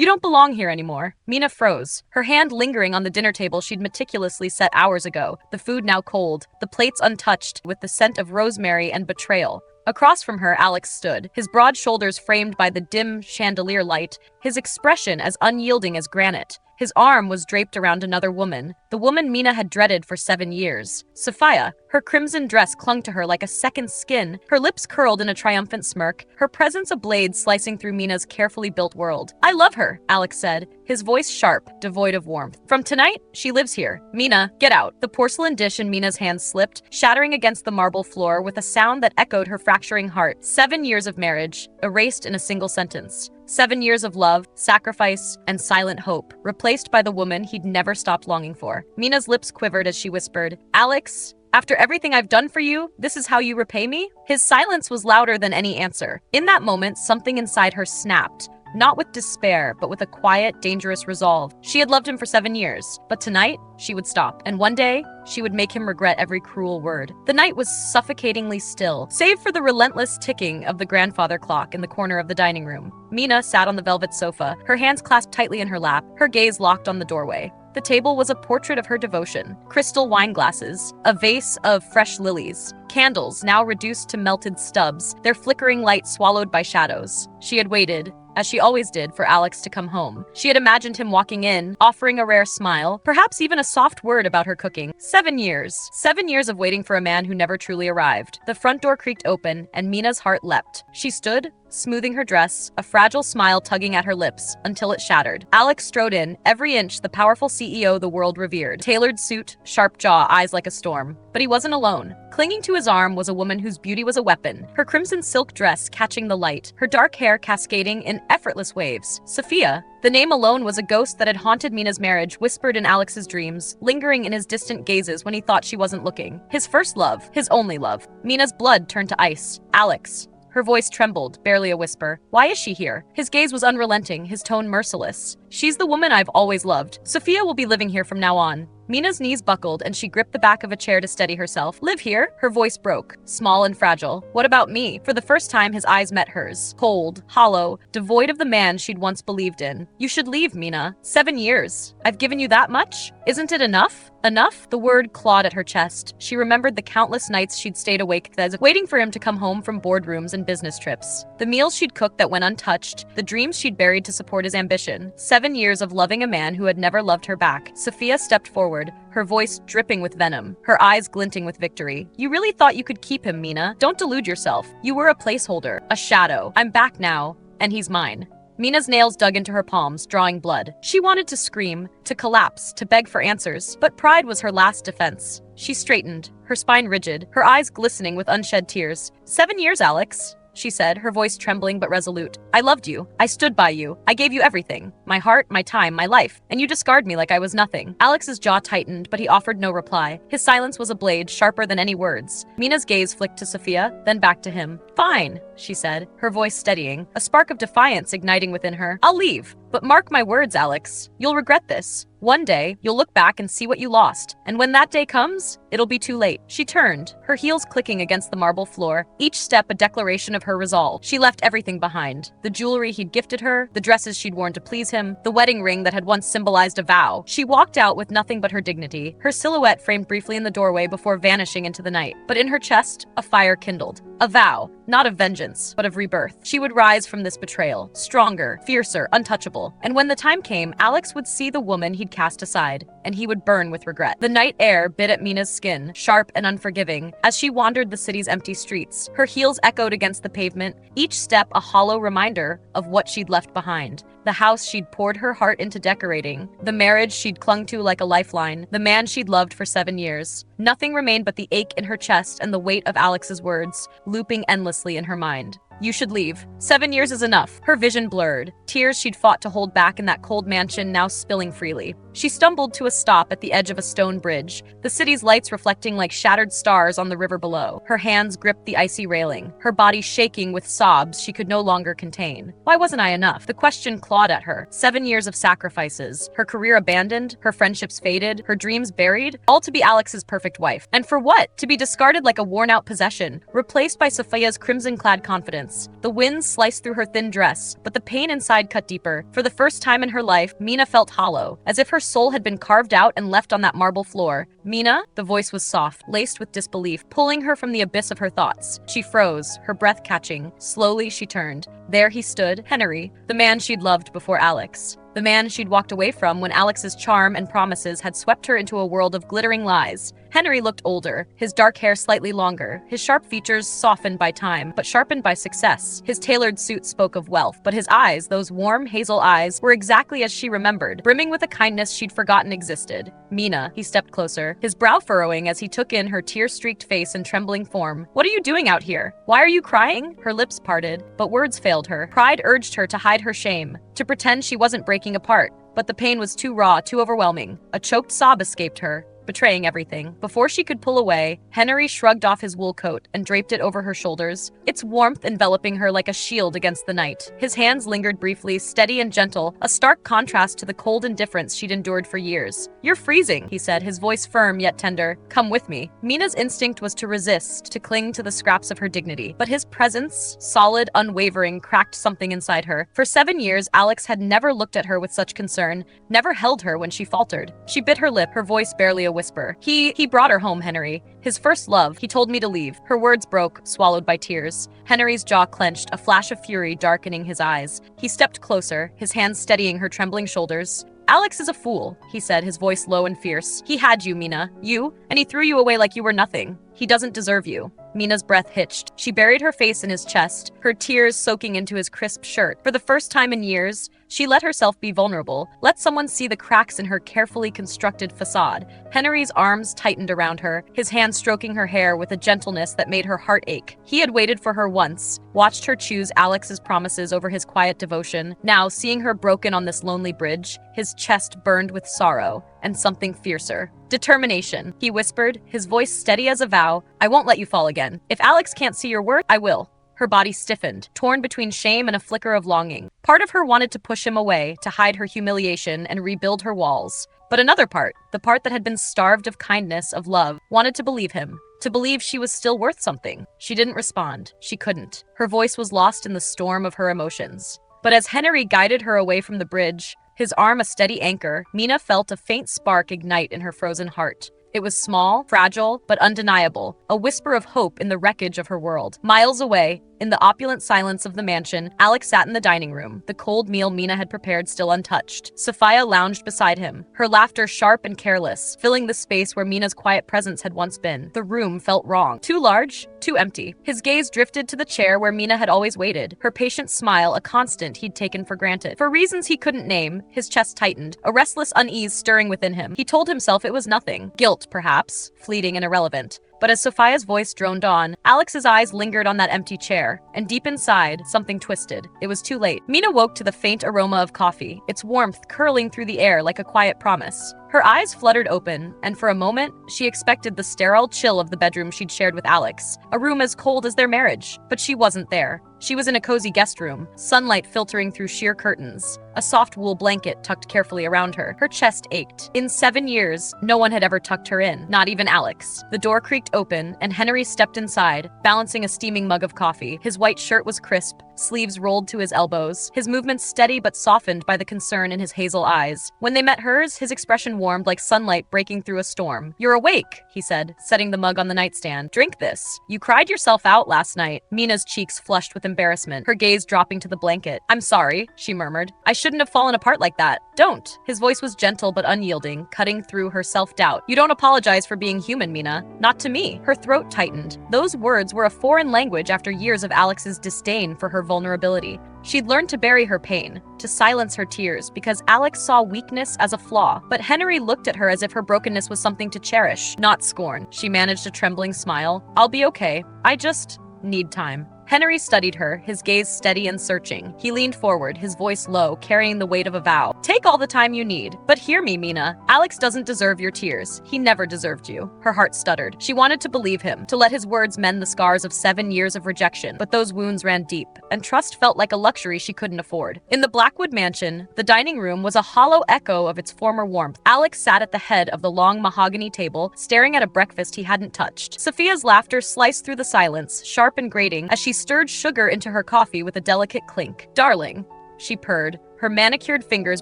You don't belong here anymore. Mina froze, her hand lingering on the dinner table she'd meticulously set hours ago, the food now cold, the plates untouched with the scent of rosemary and betrayal. Across from her, Alex stood, his broad shoulders framed by the dim chandelier light, his expression as unyielding as granite. His arm was draped around another woman, the woman Mina had dreaded for 7 years. Sophia, her crimson dress clung to her like a second skin, her lips curled in a triumphant smirk, her presence a blade slicing through Mina's carefully built world. I love her, Alex said, his voice sharp, devoid of warmth. From tonight, she lives here. Mina, get out. The porcelain dish in Mina's hand slipped, shattering against the marble floor with a sound that echoed her fracturing heart. 7 years of marriage, erased in a single sentence. 7 years of love, sacrifice, and silent hope, replaced by the woman he'd never stopped longing for. Mina's lips quivered as she whispered, Alex, after everything I've done for you, this is how you repay me? His silence was louder than any answer. In that moment, something inside her snapped. Not with despair, but with a quiet, dangerous resolve. She had loved him for 7 years, but tonight, she would stop. And one day, she would make him regret every cruel word. The night was suffocatingly still, save for the relentless ticking of the grandfather clock in the corner of the dining room. Mina sat on the velvet sofa, her hands clasped tightly in her lap, her gaze locked on the doorway. The table was a portrait of her devotion. Crystal wine glasses, a vase of fresh lilies, candles now reduced to melted stubs, their flickering light swallowed by shadows. She had waited, as she always did, for Alex to come home. She had imagined him walking in, offering a rare smile, perhaps even a soft word about her cooking. 7 years. 7 years of waiting for a man who never truly arrived. The front door creaked open, and Mina's heart leapt. She stood, smoothing her dress, a fragile smile tugging at her lips, until it shattered. Alex strode in, every inch the powerful CEO the world revered. Tailored suit, sharp jaw, eyes like a storm. But he wasn't alone. Clinging to his arm was a woman whose beauty was a weapon, her crimson silk dress catching the light, her dark hair cascading in effortless waves. Sophia. The name alone was a ghost that had haunted Mina's marriage, whispered in Alex's dreams, lingering in his distant gazes when he thought she wasn't looking. His first love, his only love. Mina's blood turned to ice. Alex. Her voice trembled, barely a whisper. Why is she here? His gaze was unrelenting, his tone merciless. She's the woman I've always loved. Sophia will be living here from now on. Mina's knees buckled and she gripped the back of a chair to steady herself. Live here? Her voice broke, small and fragile. What about me? For the first time, his eyes met hers. Cold, hollow, devoid of the man she'd once believed in. You should leave, Mina. 7 years. I've given you that much? Isn't it enough? Enough? The word clawed at her chest. She remembered the countless nights she'd stayed awake waiting for him to come home from boardrooms and business trips. The meals she'd cooked that went untouched, the dreams she'd buried to support his ambition. 7 years of loving a man who had never loved her back. Sophia stepped forward, her voice dripping with venom, her eyes glinting with victory. You really thought you could keep him, Mina. Don't delude yourself. You were a placeholder, a shadow. I'm back now, and he's mine. Mina's nails dug into her palms, drawing blood. She wanted to scream, to collapse, to beg for answers, but pride was her last defense. She straightened, her spine rigid, her eyes glistening with unshed tears. 7 years, Alex, she said, her voice trembling but resolute. I loved you. I stood by you. I gave you everything. My heart, my time, my life. And you discard me like I was nothing. Alex's jaw tightened, but he offered no reply. His silence was a blade, sharper than any words. Mina's gaze flicked to Sophia, then back to him. Fine, she said, her voice steadying, a spark of defiance igniting within her. I'll leave. But mark my words, Alex. You'll regret this. One day, you'll look back and see what you lost. And when that day comes, it'll be too late. She turned, her heels clicking against the marble floor, each step a declaration of her resolve. She left everything behind. The jewelry he'd gifted her, the dresses she'd worn to please him, the wedding ring that had once symbolized a vow. She walked out with nothing but her dignity, her silhouette framed briefly in the doorway before vanishing into the night. But in her chest, a fire kindled. A vow, not of vengeance, but of rebirth. She would rise from this betrayal, stronger, fiercer, untouchable. And when the time came, Alex would see the woman he'd cast aside, and he would burn with regret. The night air bit at Mina's skin, sharp and unforgiving, as she wandered the city's empty streets. Her heels echoed against the pavement, each step a hollow reminder of what she'd left behind. The house she'd poured her heart into decorating, the marriage she'd clung to like a lifeline, the man she'd loved for 7 years. Nothing remained but the ache in her chest and the weight of Alex's words, looping endlessly in her mind. You should leave. 7 years is enough. Her vision blurred, tears she'd fought to hold back in that cold mansion now spilling freely. She stumbled to a stop at the edge of a stone bridge, the city's lights reflecting like shattered stars on the river below. Her hands gripped the icy railing, her body shaking with sobs she could no longer contain. Why wasn't I enough? The question clawed at her. 7 years of sacrifices, her career abandoned, her friendships faded, her dreams buried, all to be Alex's perfect perfect wife. And for what? To be discarded like a worn-out possession, replaced by Sophia's crimson-clad confidence. The wind sliced through her thin dress, but the pain inside cut deeper. For the first time in her life, Mina felt hollow, as if her soul had been carved out and left on that marble floor. Mina? The voice was soft, laced with disbelief, pulling her from the abyss of her thoughts. She froze, her breath catching. Slowly she turned. There he stood, Hennery, the man she'd loved before Alex. The man she'd walked away from when Alex's charm and promises had swept her into a world of glittering lies. Hennery looked older, his dark hair slightly longer, his sharp features softened by time, but sharpened by success. His tailored suit spoke of wealth, but his eyes, those warm hazel eyes, were exactly as she remembered, brimming with a kindness she'd forgotten existed. Mina, he stepped closer, his brow furrowing as he took in her tear-streaked face and trembling form. What are you doing out here? Why are you crying? Her lips parted, but words failed her. Pride urged her to hide her shame, to pretend she wasn't breaking apart. But the pain was too raw, too overwhelming. A choked sob escaped her, betraying everything. Before she could pull away, Hennery shrugged off his wool coat and draped it over her shoulders, its warmth enveloping her like a shield against the night. His hands lingered briefly, steady and gentle, a stark contrast to the cold indifference she'd endured for years. "You're freezing," he said, his voice firm yet tender. "Come with me." Mina's instinct was to resist, to cling to the scraps of her dignity. But his presence, solid, unwavering, cracked something inside her. For 7 years, Alex had never looked at her with such concern, never held her when she faltered. She bit her lip, her voice barely a whisper. He brought her home, Hennery. His first love. He told me to leave. Her words broke, swallowed by tears. Hennery's jaw clenched, a flash of fury darkening his eyes. He stepped closer, his hands steadying her trembling shoulders. "Alex is a fool," he said, his voice low and fierce. "He had you, Mina. You, and he threw you away like you were nothing. He doesn't deserve you." Mina's breath hitched. She buried her face in his chest, her tears soaking into his crisp shirt. For the first time in years, she let herself be vulnerable, let someone see the cracks in her carefully constructed facade. Hennery's arms tightened around her, his hand stroking her hair with a gentleness that made her heart ache. He had waited for her once, watched her choose Alex's promises over his quiet devotion. Now, seeing her broken on this lonely bridge, his chest burned with sorrow and something fiercer. "Determination," he whispered, his voice steady as a vow. "I won't let you fall again. If Alex can't see your worth, I will." Her body stiffened, torn between shame and a flicker of longing. Part of her wanted to push him away, to hide her humiliation and rebuild her walls. But another part, the part that had been starved of kindness, of love, wanted to believe him, to believe she was still worth something. She didn't respond. She couldn't. Her voice was lost in the storm of her emotions. But as Hennery guided her away from the bridge, his arm a steady anchor, Mina felt a faint spark ignite in her frozen heart. It was small, fragile, but undeniable, a whisper of hope in the wreckage of her world. Miles away, in the opulent silence of the mansion, Alex sat in the dining room, the cold meal Mina had prepared still untouched. Sophia lounged beside him, her laughter sharp and careless, filling the space where Mina's quiet presence had once been. The room felt wrong. Too large, too empty. His gaze drifted to the chair where Mina had always waited, her patient smile a constant he'd taken for granted. For reasons he couldn't name, his chest tightened, a restless unease stirring within him. He told himself it was nothing. Guilt, perhaps, fleeting and irrelevant. But as Sophia's voice droned on, Alex's eyes lingered on that empty chair, and deep inside, something twisted. It was too late. Mina woke to the faint aroma of coffee, its warmth curling through the air like a quiet promise. Her eyes fluttered open, and for a moment, she expected the sterile chill of the bedroom she'd shared with Alex, a room as cold as their marriage. But she wasn't there. She was in a cozy guest room, sunlight filtering through sheer curtains, a soft wool blanket tucked carefully around her. Her chest ached. In 7 years, no one had ever tucked her in, not even Alex. The door creaked open, and Hennery stepped inside, balancing a steaming mug of coffee. His white shirt was crisp, sleeves rolled to his elbows, his movements steady but softened by the concern in his hazel eyes. When they met hers, his expression warmed like sunlight breaking through a storm. "You're awake," he said, setting the mug on the nightstand. "Drink this. You cried yourself out last night." Mina's cheeks flushed with embarrassment, her gaze dropping to the blanket. "I'm sorry," she murmured. "I shouldn't have fallen apart like that." "Don't." His voice was gentle but unyielding, cutting through her self-doubt. "You don't apologize for being human, Mina. Not to me." Her throat tightened. Those words were a foreign language after years of Alex's disdain for her vulnerability. She'd learned to bury her pain, to silence her tears, because Alex saw weakness as a flaw. But Hennery looked at her as if her brokenness was something to cherish, not scorn. She managed a trembling smile. "I'll be okay. I just need time." Hennery studied her, his gaze steady and searching. He leaned forward, his voice low, carrying the weight of a vow. Take all the time you need, but hear me, Mina. Alex doesn't deserve your tears. He never deserved you. Her heart stuttered. She wanted to believe him, to let his words mend the scars of 7 years of rejection, but those wounds ran deep, and trust felt like a luxury she couldn't afford. In the Blackwood mansion, the dining room was a hollow echo of its former warmth. Alex sat at the head of the long mahogany table, staring at a breakfast he hadn't touched. Sophia's laughter sliced through the silence, sharp and grating, as she stirred sugar into her coffee with a delicate clink. Darling, she purred, her manicured fingers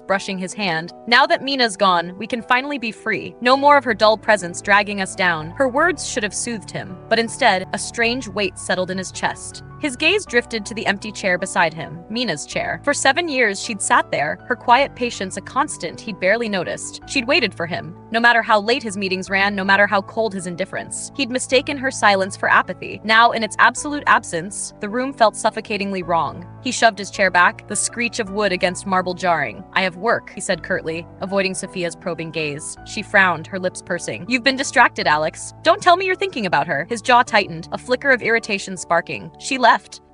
brushing his hand. Now that Mina's gone, we can finally be free. No more of her dull presence dragging us down. Her words should have soothed him, but instead, a strange weight settled in his chest. His gaze drifted to the empty chair beside him, Mina's chair. For 7 years, she'd sat there, her quiet patience a constant he'd barely noticed. She'd waited for him, no matter how late his meetings ran, no matter how cold his indifference. He'd mistaken her silence for apathy. Now, in its absolute absence, the room felt suffocatingly wrong. He shoved his chair back, the screech of wood against marble jarring. I have work, he said curtly, avoiding Sophia's probing gaze. She frowned, her lips pursing. You've been distracted, Alex. Don't tell me you're thinking about her. His jaw tightened, a flicker of irritation sparking. She left.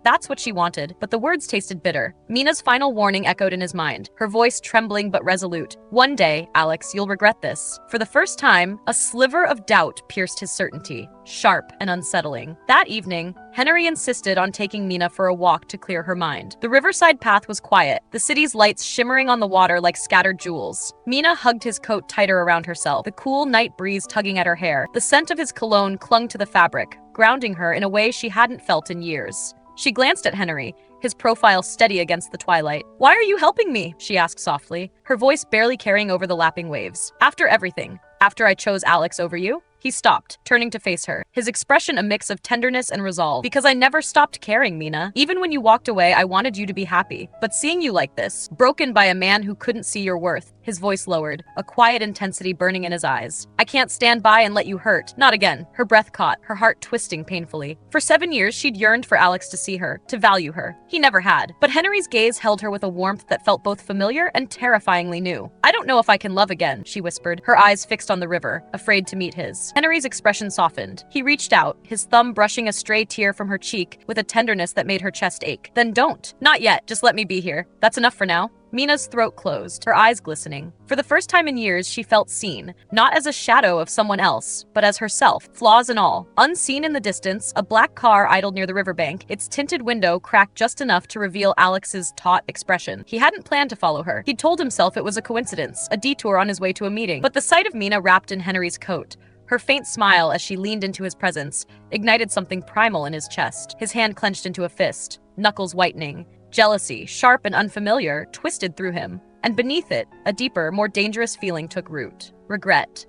That's what she wanted, but the words tasted bitter. Mina's final warning echoed in his mind, her voice trembling but resolute. One day, Alex, you'll regret this. For the first time, a sliver of doubt pierced his certainty, sharp and unsettling. That evening, Hennery insisted on taking Mina for a walk to clear her mind. The riverside path was quiet, the city's lights shimmering on the water like scattered jewels. Mina hugged his coat tighter around herself, the cool night breeze tugging at her hair. The scent of his cologne clung to the fabric, grounding her in a way she hadn't felt in years. She glanced at Hennery, his profile steady against the twilight. Why are you helping me? She asked softly, her voice barely carrying over the lapping waves. After everything. After I chose Alex over you? He stopped, turning to face her, his expression a mix of tenderness and resolve. Because I never stopped caring, Mina. Even when you walked away, I wanted you to be happy. But seeing you like this, broken by a man who couldn't see your worth, his voice lowered, a quiet intensity burning in his eyes. I can't stand by and let you hurt. Not again. Her breath caught, her heart twisting painfully. For 7 years, she'd yearned for Alex to see her, to value her. He never had. But Hennery's gaze held her with a warmth that felt both familiar and terrifyingly new. I don't know if I can love again, she whispered, her eyes fixed on the river, afraid to meet his. Hennery's expression softened. He reached out, his thumb brushing a stray tear from her cheek with a tenderness that made her chest ache. Then don't. Not yet. Just let me be here. That's enough for now. Mina's throat closed, her eyes glistening. For the first time in years, she felt seen, not as a shadow of someone else, but as herself, flaws and all. Unseen in the distance, a black car idled near the riverbank, its tinted window cracked just enough to reveal Alex's taut expression. He hadn't planned to follow her. He'd told himself it was a coincidence, a detour on his way to a meeting. But the sight of Mina wrapped in Hennery's coat, her faint smile as she leaned into his presence, ignited something primal in his chest. His hand clenched into a fist, knuckles whitening. Jealousy, sharp and unfamiliar, twisted through him. And beneath it, a deeper, more dangerous feeling took root. Regret.